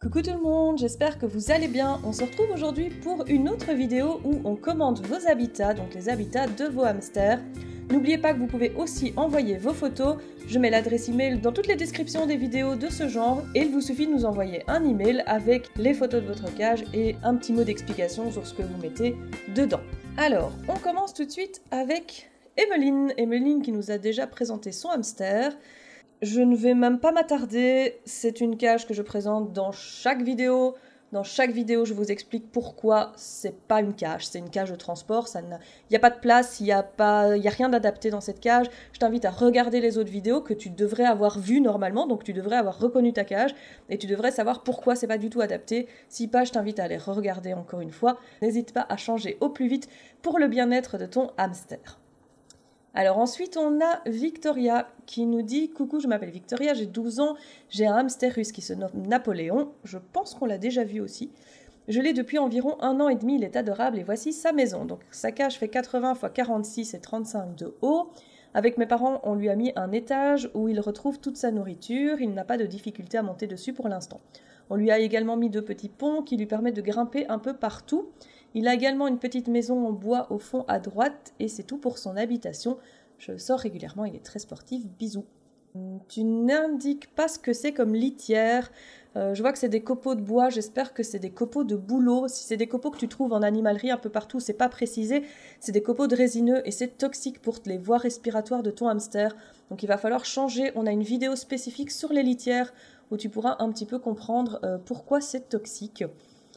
Coucou tout le monde, j'espère que vous allez bien. On se retrouve aujourd'hui pour une autre vidéo où on commente vos habitats, donc les habitats de vos hamsters. N'oubliez pas que vous pouvez aussi envoyer vos photos. Je mets l'adresse email dans toutes les descriptions des vidéos de ce genre et il vous suffit de nous envoyer un email avec les photos de votre cage et un petit mot d'explication sur ce que vous mettez dedans. Alors, on commence tout de suite avec Emeline qui nous a déjà présenté son hamster. Je ne vais même pas m'attarder, c'est une cage que je présente dans chaque vidéo. Dans chaque vidéo, je vous explique pourquoi c'est pas une cage, c'est une cage de transport. Il n'y a pas de place, il n'y a rien d'adapté dans cette cage. Je t'invite à regarder les autres vidéos que tu devrais avoir vues normalement, donc tu devrais avoir reconnu ta cage et tu devrais savoir pourquoi c'est pas du tout adapté. Si pas, je t'invite à les regarder encore une fois. N'hésite pas à changer au plus vite pour le bien-être de ton hamster. Alors ensuite, on a Victoria qui nous dit « Coucou, je m'appelle Victoria, j'ai 12 ans, j'ai un hamster russe qui se nomme Napoléon. Je pense qu'on l'a déjà vu aussi. Je l'ai depuis environ 1 an et demi, il est adorable et voici sa maison. Donc sa cage fait 80 x 46 et 35 de haut. Avec mes parents, on lui a mis un étage où il retrouve toute sa nourriture. Il n'a pas de difficulté à monter dessus pour l'instant. On lui a également mis 2 petits ponts qui lui permettent de grimper un peu partout. Il a également une petite maison en bois au fond à droite et c'est tout pour son habitation. Je le sors régulièrement, il est très sportif, bisous. Tu n'indiques pas ce que c'est comme litière. Je vois que c'est des copeaux de bois, j'espère que c'est des copeaux de bouleau. Si c'est des copeaux que tu trouves en animalerie un peu partout, c'est pas précisé. C'est des copeaux de résineux et c'est toxique pour les voies respiratoires de ton hamster. Donc il va falloir changer. On a une vidéo spécifique sur les litières où tu pourras un petit peu comprendre pourquoi c'est toxique.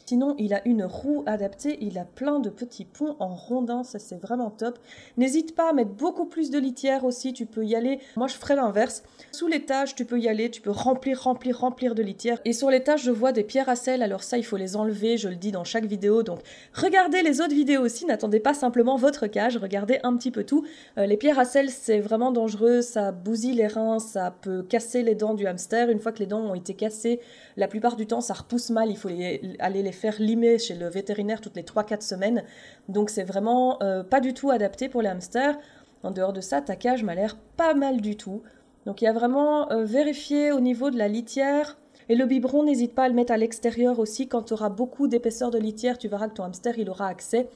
Sinon, il a une roue adaptée, il a plein de petits ponts en rondin, ça c'est vraiment top. N'hésite pas à mettre beaucoup plus de litière aussi, tu peux y aller. Moi je ferai l'inverse. Sous l'étage, tu peux y aller, tu peux remplir de litière. Et sur l'étage, je vois des pierres à sel, alors ça il faut les enlever, je le dis dans chaque vidéo. Donc regardez les autres vidéos aussi, n'attendez pas simplement votre cage, regardez un petit peu tout. Les pierres à sel, c'est vraiment dangereux, ça bousille les reins, ça peut casser les dents du hamster. Une fois que les dents ont été cassées, la plupart du temps ça repousse mal, il faut aller les faire limer chez le vétérinaire toutes les 3-4 semaines. Donc c'est vraiment pas du tout adapté pour les hamsters. En dehors de ça, ta cage m'a l'air pas mal du tout. Donc il y a vraiment vérifier au niveau de la litière. Et le biberon, n'hésite pas à le mettre à l'extérieur aussi. Quand tu auras beaucoup d'épaisseur de litière, tu verras que ton hamster il aura accès.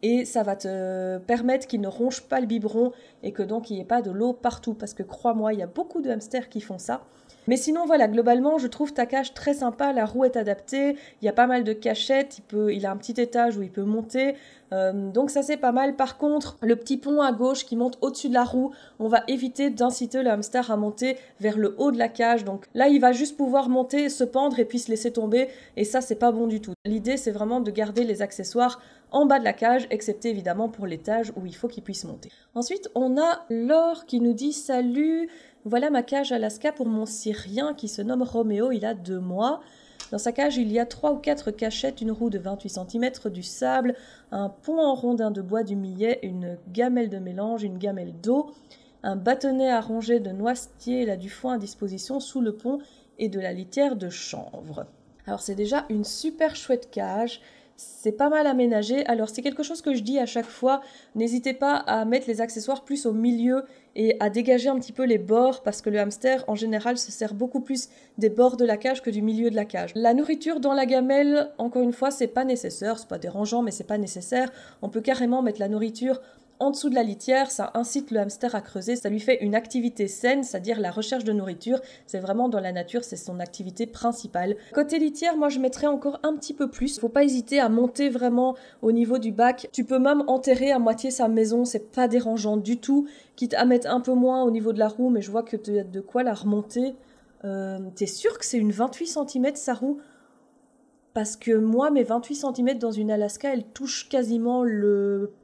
Et ça va te permettre qu'il ne ronge pas le biberon et que donc il n'y ait pas de l'eau partout. Parce que crois-moi, il y a beaucoup de hamsters qui font ça. Mais sinon, voilà, globalement, je trouve ta cage très sympa, la roue est adaptée, il y a pas mal de cachettes, il a un petit étage où il peut monter, donc ça c'est pas mal. Par contre, le petit pont à gauche qui monte au-dessus de la roue, on va éviter d'inciter le hamster à monter vers le haut de la cage, donc là il va juste pouvoir monter, se pendre et puis se laisser tomber, et ça c'est pas bon du tout. L'idée c'est vraiment de garder les accessoires en bas de la cage, excepté évidemment pour l'étage où il faut qu'il puisse monter. Ensuite, on a Laure qui nous dit « Salut !» Voilà ma cage Alaska pour mon Syrien qui se nomme Roméo, il a 2 mois. Dans sa cage, il y a 3 ou 4 cachettes, une roue de 28 cm, du sable, un pont en rondin de bois du millet, une gamelle de mélange, une gamelle d'eau, un bâtonnet à ronger de noisetier, il a du foin à disposition sous le pont et de la litière de chanvre. Alors c'est déjà une super chouette cage. C'est pas mal aménagé, alors c'est quelque chose que je dis à chaque fois, n'hésitez pas à mettre les accessoires plus au milieu et à dégager un petit peu les bords parce que le hamster en général se sert beaucoup plus des bords de la cage que du milieu de la cage. La nourriture dans la gamelle, encore une fois, c'est pas nécessaire, c'est pas dérangeant mais c'est pas nécessaire, on peut carrément mettre la nourriture en dessous de la litière, ça incite le hamster à creuser, ça lui fait une activité saine, c'est-à-dire la recherche de nourriture, c'est vraiment dans la nature, c'est son activité principale. Côté litière, moi je mettrais encore un petit peu plus, faut pas hésiter à monter vraiment au niveau du bac, tu peux même enterrer à moitié sa maison, c'est pas dérangeant du tout, quitte à mettre un peu moins au niveau de la roue, mais je vois que tu as de quoi la remonter. T'es sûr que c'est une 28 cm sa roue? Parce que moi, mes 28 cm dans une Alaska, elle touche quasiment le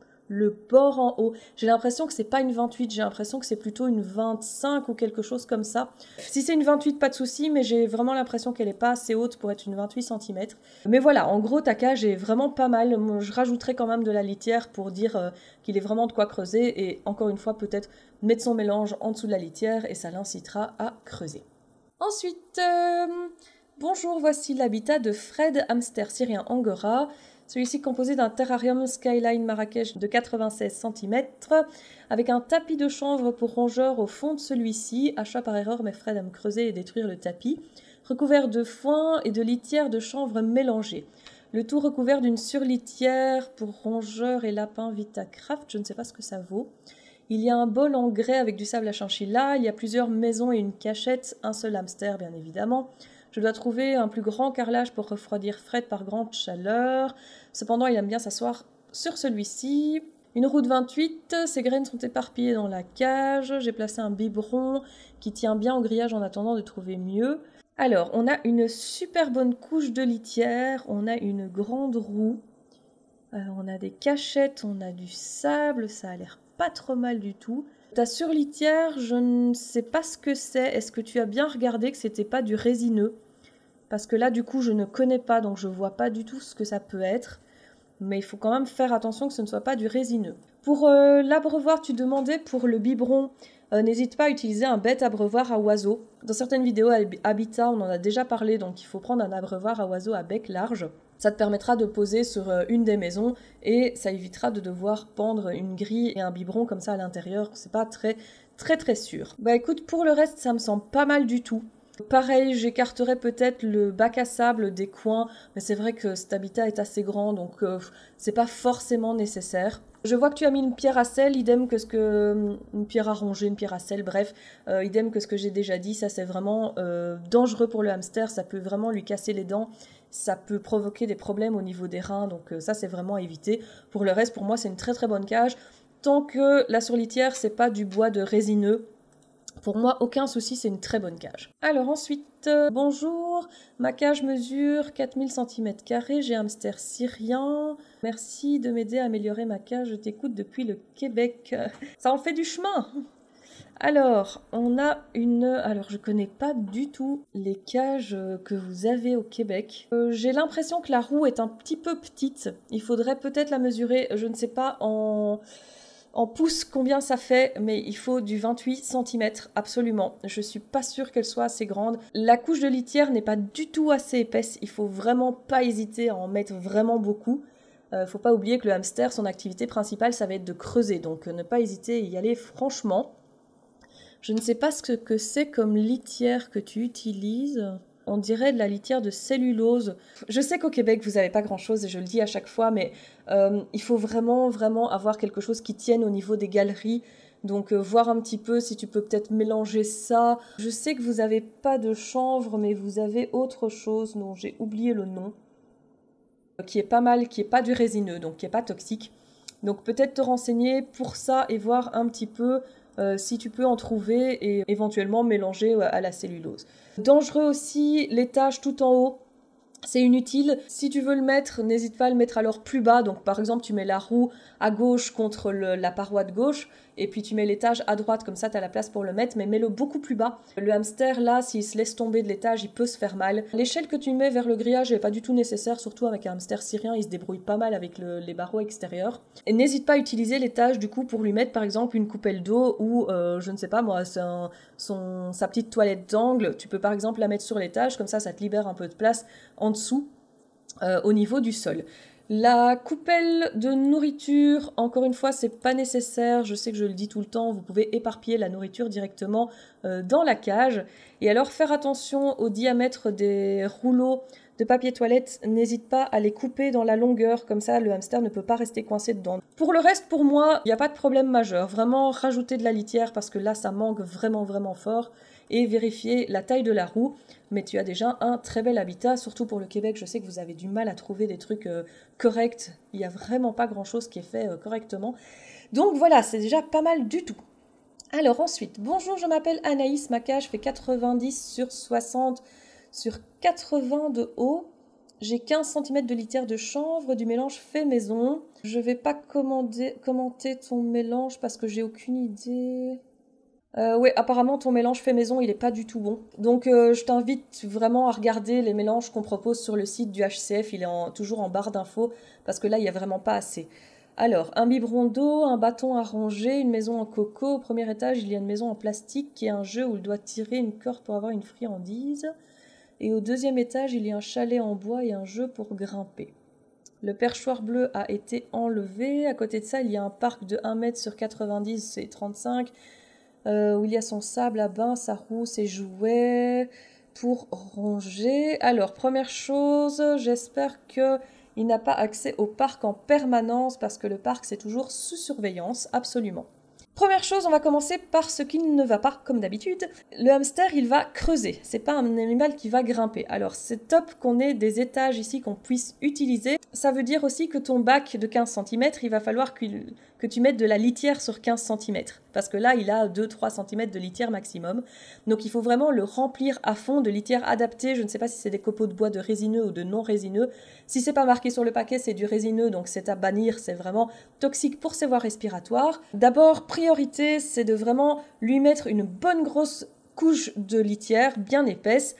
bord en haut. J'ai l'impression que c'est pas une 28, j'ai l'impression que c'est plutôt une 25 ou quelque chose comme ça. Si c'est une 28, pas de souci, mais j'ai vraiment l'impression qu'elle est pas assez haute pour être une 28 cm. Mais voilà, en gros, ta cage est vraiment pas mal. Je rajouterai quand même de la litière pour dire qu'il est vraiment de quoi creuser et encore une fois, peut-être mettre son mélange en dessous de la litière et ça l'incitera à creuser. Ensuite, bonjour, voici l'habitat de Fred, hamster syrien Angora. Celui-ci composé d'un terrarium Skyline Marrakech de 96 cm, avec un tapis de chanvre pour rongeurs au fond de celui-ci. Achat par erreur, mais Fred aime creuser et détruire le tapis. recouvert de foin et de litière de chanvre mélangée. Le tout recouvert d'une surlitière pour rongeurs et lapins Vitacraft, je ne sais pas ce que ça vaut. Il y a un bol en grès avec du sable à chinchilla, il y a plusieurs maisons et une cachette, un seul hamster bien évidemment. Je dois trouver un plus grand carrelage pour refroidir Fred par grande chaleur. Cependant, il aime bien s'asseoir sur celui-ci. Une roue de 28, ses graines sont éparpillées dans la cage. J'ai placé un biberon qui tient bien au grillage en attendant de trouver mieux. Alors, on a une super bonne couche de litière, on a une grande roue, on a des cachettes, on a du sable, ça a l'air pas trop mal du tout. Ta surlitière, je ne sais pas ce que c'est. Est-ce que tu as bien regardé que c'était pas du résineux? Parce que là, du coup, je ne connais pas, donc je vois pas du tout ce que ça peut être. Mais il faut quand même faire attention que ce ne soit pas du résineux. Pour l'abreuvoir, tu demandais pour le biberon, n'hésite pas à utiliser un bête abreuvoir à oiseaux. Dans certaines vidéos Habitat, on en a déjà parlé, donc il faut prendre un abreuvoir à oiseaux à bec large. Ça te permettra de poser sur une des maisons et ça évitera de devoir pendre une grille et un biberon comme ça à l'intérieur. C'est pas très sûr. Bah écoute, pour le reste, ça me semble pas mal du tout. Pareil, j'écarterai peut-être le bac à sable des coins, mais c'est vrai que cet habitat est assez grand, donc c'est pas forcément nécessaire. Je vois que tu as mis une pierre à sel, idem que ce que... une pierre à ronger, une pierre à sel, bref, idem que ce que j'ai déjà dit, ça c'est vraiment dangereux pour le hamster, ça peut vraiment lui casser les dents, ça peut provoquer des problèmes au niveau des reins, donc ça c'est vraiment à éviter. Pour le reste, pour moi, c'est une très bonne cage. Tant que la sourlitière, c'est pas du bois de résineux, pour moi, aucun souci, c'est une très bonne cage. Alors ensuite, bonjour, ma cage mesure 4000 cm², j'ai un hamster syrien. Merci de m'aider à améliorer ma cage, je t'écoute depuis le Québec. Ça en fait du chemin. Alors, on a une... Alors, je connais pas du tout les cages que vous avez au Québec. J'ai l'impression que la roue est un petit peu petite. Il faudrait peut-être la mesurer, je ne sais pas, en pouces combien ça fait, mais il faut du 28 cm, absolument. Je suis pas sûre qu'elle soit assez grande. La couche de litière n'est pas du tout assez épaisse, il faut vraiment pas hésiter à en mettre vraiment beaucoup. Faut pas oublier que le hamster, son activité principale, ça va être de creuser, donc ne pas hésiter à y aller franchement. Je ne sais pas ce que c'est comme litière que tu utilises. On dirait de la litière de cellulose. Je sais qu'au Québec, vous n'avez pas grand-chose, et je le dis à chaque fois, mais il faut vraiment avoir quelque chose qui tienne au niveau des galeries. Donc, voir un petit peu si tu peux peut-être mélanger ça. Je sais que vous n'avez pas de chanvre, mais vous avez autre chose dont j'ai oublié le nom, qui est pas mal, qui n'est pas du résineux, donc qui n'est pas toxique. Donc, peut-être te renseigner pour ça et voir un petit peu si tu peux en trouver et éventuellement mélanger à la cellulose. Dangereux aussi, l'étage tout en haut, c'est inutile. Si tu veux le mettre, n'hésite pas à le mettre alors plus bas. Donc par exemple, tu mets la roue à gauche contre la paroi de gauche et puis tu mets l'étage à droite, comme ça tu as la place pour le mettre, mais mets-le beaucoup plus bas. Le hamster là, s'il se laisse tomber de l'étage, il peut se faire mal. L'échelle que tu mets vers le grillage n'est pas du tout nécessaire, surtout avec un hamster syrien, il se débrouille pas mal avec les barreaux extérieurs. Et n'hésite pas à utiliser l'étage du coup pour lui mettre par exemple une coupelle d'eau ou je ne sais pas moi, sa petite toilette d'angle. Tu peux par exemple la mettre sur l'étage, comme ça te libère un peu de place en dessous au niveau du sol. La coupelle de nourriture, encore une fois, c'est pas nécessaire. Je sais que je le dis tout le temps, vous pouvez éparpiller la nourriture directement dans la cage. Et alors, faire attention au diamètre des rouleaux de papier toilette. N'hésite pas à les couper dans la longueur, comme ça le hamster ne peut pas rester coincé dedans. Pour le reste, pour moi, il n'y a pas de problème majeur. Vraiment, rajouter de la litière parce que là, ça manque vraiment fort. Et vérifier la taille de la roue. Mais tu as déjà un très bel habitat, surtout pour le Québec. Je sais que vous avez du mal à trouver des trucs corrects. Il n'y a vraiment pas grand-chose qui est fait correctement. Donc voilà, c'est déjà pas mal du tout. Alors ensuite, bonjour, je m'appelle Anaïs, ma cage fait 90 sur 60 sur 80 de haut. J'ai 15 cm de litière de chanvre, du mélange fait maison. Je vais pas commenter ton mélange parce que j'ai aucune idée... oui, apparemment ton mélange fait maison, il est pas du tout bon. Donc je t'invite vraiment à regarder les mélanges qu'on propose sur le site du HCF, il est toujours en barre d'infos, parce que là, il n'y a vraiment pas assez. Alors, un biberon d'eau, un bâton à ronger, une maison en coco. Au premier étage, il y a une maison en plastique qui est un jeu où il doit tirer une corde pour avoir une friandise. Et au deuxième étage, il y a un chalet en bois et un jeu pour grimper. Le perchoir bleu a été enlevé. À côté de ça, il y a un parc de 1 mètre sur 90, c'est 35, où il y a son sable à bain, sa roue, ses jouets. pour ronger. Alors, première chose, j'espère qu'il n'a pas accès au parc en permanence parce que le parc, c'est toujours sous surveillance, absolument. Première chose, on va commencer par ce qui ne va pas, comme d'habitude. Le hamster, il va creuser. C'est pas un animal qui va grimper. Alors, c'est top qu'on ait des étages ici qu'on puisse utiliser. Ça veut dire aussi que ton bac de 15 cm, il va falloir que tu mettes de la litière sur 15 cm. Parce que là, il a 2-3 cm de litière maximum. Donc, il faut vraiment le remplir à fond de litière adaptée. Je ne sais pas si c'est des copeaux de bois de résineux ou de non résineux. Si c'est pas marqué sur le paquet, c'est du résineux, donc c'est à bannir. C'est vraiment toxique pour ses voies respiratoires. D'abord, priorité, c'est de vraiment lui mettre une bonne grosse couche de litière bien épaisse.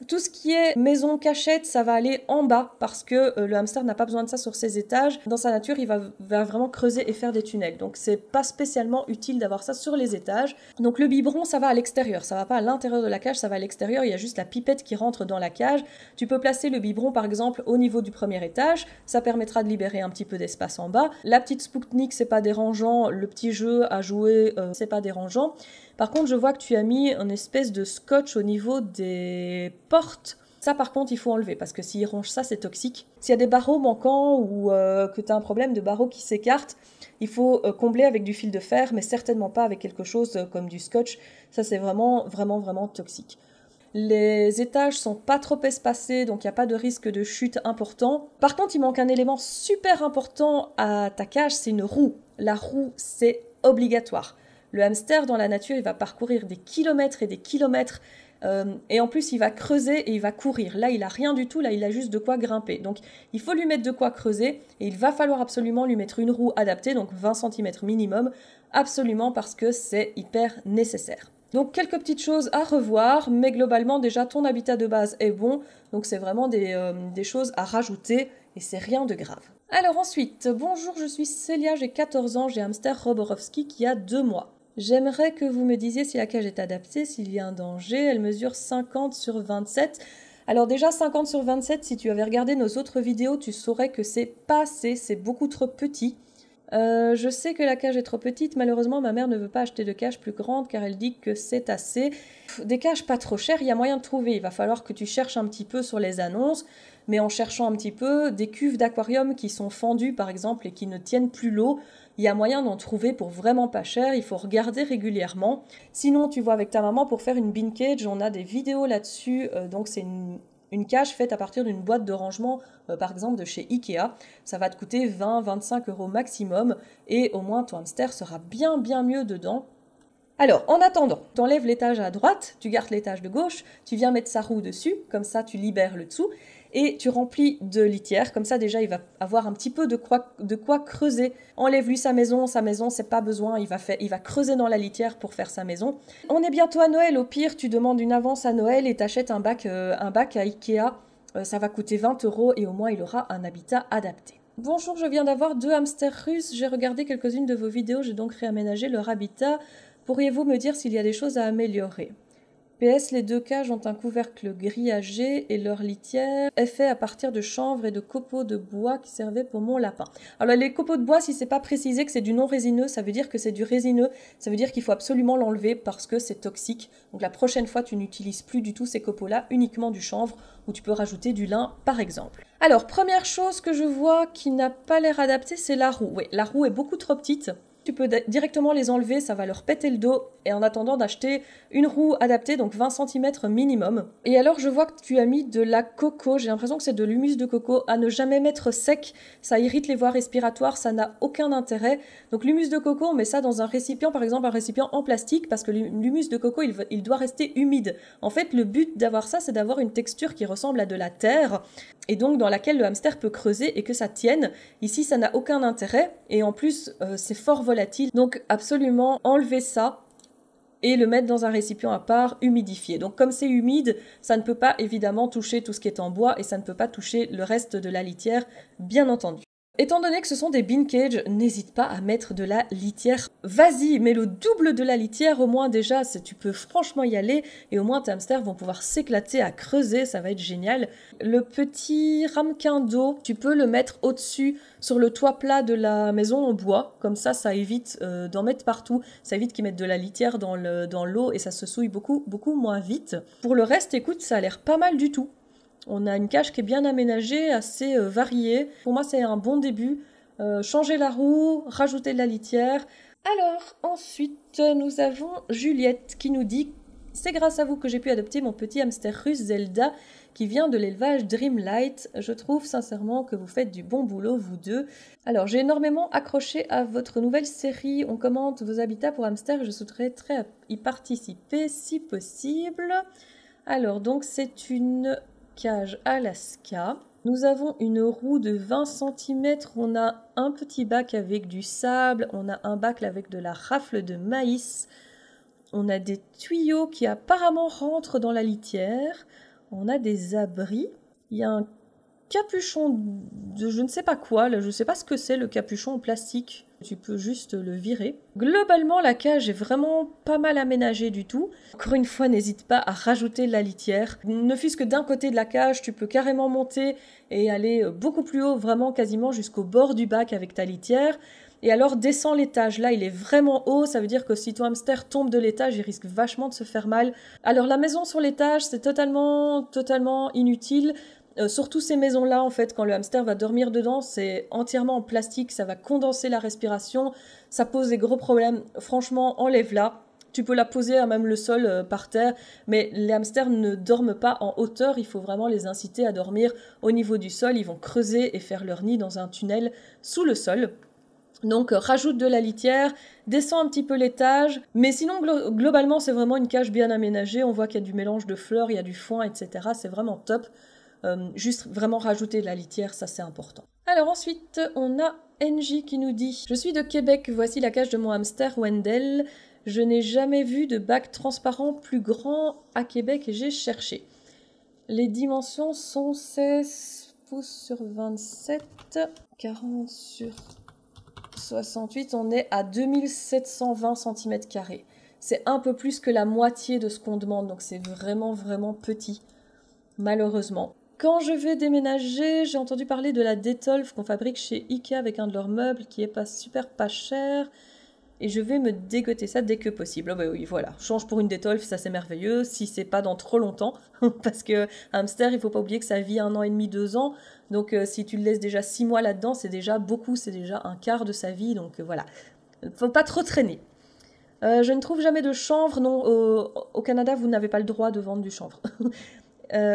Tout ce qui est maison cachette, ça va aller en bas parce que le hamster n'a pas besoin de ça sur ses étages. Dans sa nature, il va vraiment creuser et faire des tunnels. Donc c'est pas spécialement utile d'avoir ça sur les étages. Donc le biberon, ça va à l'extérieur. Ça va pas à l'intérieur de la cage, ça va à l'extérieur. Il y a juste la pipette qui rentre dans la cage. Tu peux placer le biberon par exemple au niveau du premier étage. Ça permettra de libérer un petit peu d'espace en bas. La petite Spoutnik, c'est pas dérangeant. Le petit jeu à jouer, c'est pas dérangeant. Par contre, je vois que tu as mis une espèce de scotch au niveau des portes. Ça, par contre, il faut enlever parce que s'il ronge ça, c'est toxique. S'il y a des barreaux manquants ou que tu as un problème de barreaux qui s'écartent, il faut combler avec du fil de fer, mais certainement pas avec quelque chose comme du scotch. Ça, c'est vraiment, vraiment, vraiment toxique. Les étages sont pas trop espacés, donc il n'y a pas de risque de chute important. Par contre, il manque un élément super important à ta cage, c'est une roue. La roue, c'est obligatoire. Le hamster, dans la nature, il va parcourir des kilomètres et des kilomètres et en plus, il va creuser et il va courir. Là, il n'a rien du tout, là, il a juste de quoi grimper. Donc, il faut lui mettre de quoi creuser et il va falloir absolument lui mettre une roue adaptée, donc 20 cm minimum, absolument parce que c'est hyper nécessaire. Donc, quelques petites choses à revoir, mais globalement, déjà, ton habitat de base est bon, donc c'est vraiment des choses à rajouter et c'est rien de grave. Alors ensuite, bonjour, je suis Célia, j'ai 14 ans, j'ai un hamster Roborowski qui a 2 mois. J'aimerais que vous me disiez si la cage est adaptée, s'il y a un danger. Elle mesure 50 sur 27. Alors déjà 50 sur 27, si tu avais regardé nos autres vidéos, tu saurais que c'est pas assez, c'est beaucoup trop petit. Je sais que la cage est trop petite, malheureusement ma mère ne veut pas acheter de cage plus grande car elle dit que c'est assez. Des cages pas trop chères, il y a moyen de trouver, il va falloir que tu cherches un petit peu sur les annonces, mais en cherchant un petit peu, des cuves d'aquarium qui sont fendues par exemple et qui ne tiennent plus l'eau, il y a moyen d'en trouver pour vraiment pas cher, il faut regarder régulièrement. Sinon tu vois avec ta maman pour faire une bean cage, on a des vidéos là-dessus, donc c'est une cage faite à partir d'une boîte de rangement, par exemple de chez Ikea. Ça va te coûter 20-25 € maximum et au moins ton hamster sera bien mieux dedans. Alors, en attendant, tu enlèves l'étage à droite, tu gardes l'étage de gauche, tu viens mettre sa roue dessus, comme ça tu libères le dessous, et tu remplis de litière, comme ça déjà il va avoir un petit peu de quoi creuser. Enlève-lui sa maison, c'est pas besoin, il va creuser dans la litière pour faire sa maison. On est bientôt à Noël, au pire tu demandes une avance à Noël et t'achètes un bac à Ikea, ça va coûter 20 € et au moins il aura un habitat adapté. Bonjour, je viens d'avoir 2 hamsters russes, j'ai regardé quelques-unes de vos vidéos, j'ai donc réaménagé leur habitat. Pourriez-vous me dire s'il y a des choses à améliorer? PS, les 2 cages ont un couvercle grillagé et leur litière est faite à partir de chanvre et de copeaux de bois qui servaient pour mon lapin. Alors les copeaux de bois, si c'est pas précisé que c'est du non résineux, ça veut dire que c'est du résineux, ça veut dire qu'il faut absolument l'enlever parce que c'est toxique. Donc la prochaine fois, tu n'utilises plus du tout ces copeaux-là, uniquement du chanvre ou tu peux rajouter du lin par exemple. Alors première chose que je vois qui n'a pas l'air adaptée, c'est la roue. Oui, la roue est beaucoup trop petite. Tu peux directement les enlever, ça va leur péter le dos, et en attendant d'acheter une roue adaptée, donc 20 cm minimum. Et alors je vois que tu as mis de la coco, j'ai l'impression que c'est de l'humus de coco, à ne jamais mettre sec, ça irrite les voies respiratoires, ça n'a aucun intérêt. Donc l'humus de coco, on met ça dans un récipient, par exemple un récipient en plastique, parce que l'humus de coco, il doit rester humide. En fait, le but d'avoir ça, c'est d'avoir une texture qui ressemble à de la terre, et donc dans laquelle le hamster peut creuser et que ça tienne. Ici, ça n'a aucun intérêt, et en plus, c'est fort volatile. Donc absolument enlever ça et le mettre dans un récipient à part humidifié. Donc comme c'est humide, ça ne peut pas évidemment toucher tout ce qui est en bois et ça ne peut pas toucher le reste de la litière, bien entendu. Étant donné que ce sont des bean cages, n'hésite pas à mettre de la litière. Vas-y, mets le double de la litière, au moins déjà, tu peux franchement y aller, et au moins tes hamsters vont pouvoir s'éclater à creuser, ça va être génial. Le petit ramequin d'eau, tu peux le mettre au-dessus, sur le toit plat de la maison en bois, comme ça évite d'en mettre partout, ça évite qu'ils mettent de la litière dans l'eau, et ça se souille beaucoup moins vite. Pour le reste, écoute, ça a l'air pas mal du tout. On a une cage qui est bien aménagée, assez variée. Pour moi, c'est un bon début. Changer la roue, rajouter de la litière. Alors, ensuite, nous avons Juliette qui nous dit « C'est grâce à vous que j'ai pu adopter mon petit hamster russe Zelda qui vient de l'élevage Dreamlight. Je trouve sincèrement que vous faites du bon boulot, vous deux. Alors, j'ai énormément accroché à votre nouvelle série. On commente vos habitats pour hamsters et je souhaiterais très y participer si possible. Alors, donc, c'est une cage Alaska. Nous avons une roue de 20 cm, on a un petit bac avec du sable, on a un bac avec de la rafle de maïs, on a des tuyaux qui apparemment rentrent dans la litière, on a des abris, il y a un capuchon de je ne sais pas quoi, là je ne sais pas ce que c'est le capuchon en plastique, tu peux juste le virer. Globalement la cage est vraiment pas mal aménagée du tout. Encore une fois n'hésite pas à rajouter de la litière. Ne fût-ce que d'un côté de la cage tu peux carrément monter et aller beaucoup plus haut, vraiment quasiment jusqu'au bord du bac avec ta litière. Et alors descends l'étage, là il est vraiment haut, ça veut dire que si ton hamster tombe de l'étage il risque vachement de se faire mal. Alors la maison sur l'étage c'est totalement inutile. Surtout ces maisons-là, en fait, quand le hamster va dormir dedans, c'est entièrement en plastique, ça va condenser la respiration, ça pose des gros problèmes. Franchement, enlève-la. Tu peux la poser à même le sol par terre, mais les hamsters ne dorment pas en hauteur, il faut vraiment les inciter à dormir au niveau du sol. Ils vont creuser et faire leur nid dans un tunnel sous le sol. Donc rajoute de la litière, descends un petit peu l'étage, mais sinon globalement c'est vraiment une cage bien aménagée, on voit qu'il y a du mélange de fleurs, il y a du foin, etc. C'est vraiment top. Juste vraiment rajouter de la litière, ça c'est important. Alors ensuite, on a NJ qui nous dit « Je suis de Québec, voici la cage de mon hamster Wendell. Je n'ai jamais vu de bac transparent plus grand à Québec et j'ai cherché. Les dimensions sont 16 pouces sur 27, 40 sur 68, on est à 2720 cm². C'est un peu plus que la moitié de ce qu'on demande, donc c'est vraiment petit, malheureusement. Quand je vais déménager, j'ai entendu parler de la Detolf qu'on fabrique chez Ikea avec un de leurs meubles qui est pas cher. Et je vais me dégoter ça dès que possible. Oh bah oui, voilà, change pour une Detolf, ça c'est merveilleux, si c'est pas dans trop longtemps. Parce que un hamster, il faut pas oublier que ça vit 1 an et demi, 2 ans. Donc si tu le laisses déjà 6 mois là-dedans, c'est déjà beaucoup, c'est déjà un quart de sa vie. Donc voilà, faut pas trop traîner. Je ne trouve jamais de chanvre, non, au Canada, vous n'avez pas le droit de vendre du chanvre.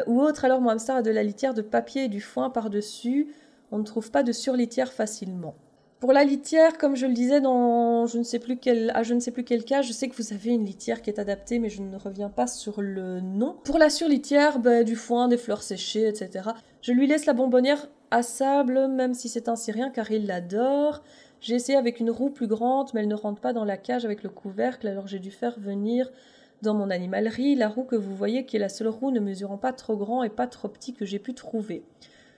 Ou autre, alors mon hamster a de la litière de papier et du foin par-dessus. On ne trouve pas de surlitière facilement. Pour la litière, comme je le disais dans je ne sais plus quel cas, je sais que vous avez une litière qui est adaptée, mais je ne reviens pas sur le nom. Pour la surlitière, du foin, des fleurs séchées, etc. Je lui laisse la bonbonnière à sable, même si c'est un syrien, car il l'adore. J'ai essayé avec une roue plus grande, mais elle ne rentre pas dans la cage avec le couvercle, alors j'ai dû faire venir dans mon animalerie la roue que vous voyez, qui est la seule roue ne mesurant pas trop grand et pas trop petit que j'ai pu trouver.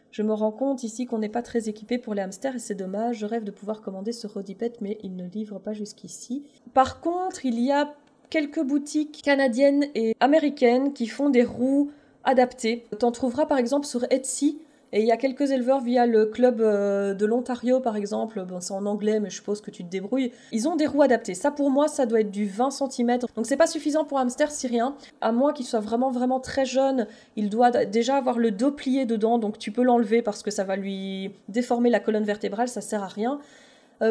Je me rends compte ici qu'on n'est pas très équipé pour les hamsters et c'est dommage. Je rêve de pouvoir commander ce Rodipet, mais il ne livre pas jusqu'ici. Par contre, il y a quelques boutiques canadiennes et américaines qui font des roues adaptées. T'en trouveras par exemple sur Etsy. Et il y a quelques éleveurs via le club de l'Ontario par exemple, bon, c'est en anglais mais je suppose que tu te débrouilles. Ils ont des roues adaptées, ça pour moi ça doit être du 20 cm, donc c'est pas suffisant pour un hamster syrien, à moins qu'il soit vraiment très jeune, il doit déjà avoir le dos plié dedans, donc tu peux l'enlever parce que ça va lui déformer la colonne vertébrale, ça sert à rien.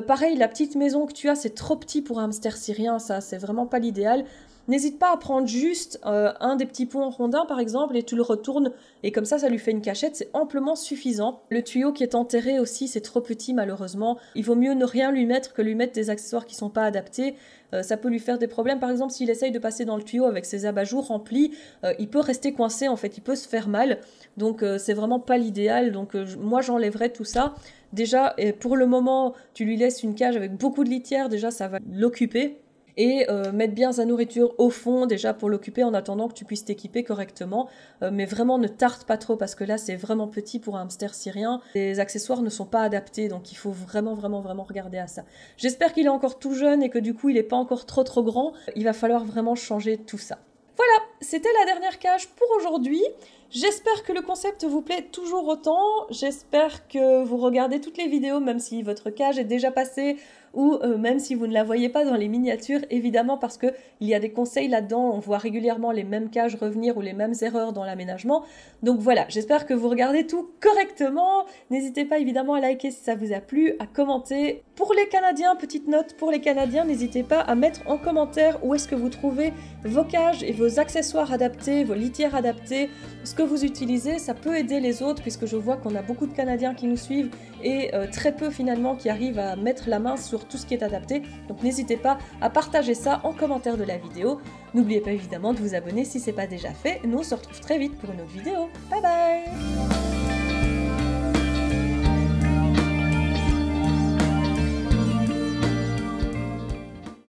Pareil, la petite maison que tu as, c'est trop petit pour un hamster syrien, ça c'est vraiment pas l'idéal. N'hésite pas à prendre juste un des petits pots rondins par exemple et tu le retournes et comme ça lui fait une cachette, c'est amplement suffisant. Le tuyau qui est enterré aussi, c'est trop petit malheureusement. Il vaut mieux ne rien lui mettre que lui mettre des accessoires qui sont pas adaptés. Ça peut lui faire des problèmes. Par exemple, s'il essaye de passer dans le tuyau avec ses abat-jours remplis, il peut rester coincé en fait, il peut se faire mal. Donc c'est vraiment pas l'idéal. Donc moi j'enlèverais tout ça. Déjà, pour le moment, tu lui laisses une cage avec beaucoup de litière, déjà ça va l'occuper. et mettre bien sa nourriture au fond déjà pour l'occuper en attendant que tu puisses t'équiper correctement. Mais vraiment ne tarde pas trop parce que là c'est vraiment petit pour un hamster syrien. Les accessoires ne sont pas adaptés donc il faut vraiment regarder à ça. J'espère qu'il est encore tout jeune et que du coup il n'est pas encore trop grand. Il va falloir vraiment changer tout ça. Voilà, c'était la dernière cage pour aujourd'hui. J'espère que le concept vous plaît toujours autant. J'espère que vous regardez toutes les vidéos, même si votre cage est déjà passée ou même si vous ne la voyez pas dans les miniatures, évidemment parce qu'il y a des conseils là-dedans. On voit régulièrement les mêmes cages revenir ou les mêmes erreurs dans l'aménagement. Donc voilà, j'espère que vous regardez tout correctement. N'hésitez pas évidemment à liker si ça vous a plu, à commenter. Pour les Canadiens, petite note pour les Canadiens, n'hésitez pas à mettre en commentaire où est-ce que vous trouvez vos cages et vos accessoires adaptés, vos litières adaptées, ce que vous utilisez. Ça peut aider les autres puisque je vois qu'on a beaucoup de Canadiens qui nous suivent et très peu finalement qui arrivent à mettre la main sur tout ce qui est adapté. Donc n'hésitez pas à partager ça en commentaire de la vidéo. N'oubliez pas évidemment de vous abonner si ce n'est pas déjà fait. Nous on se retrouve très vite pour une autre vidéo. Bye bye!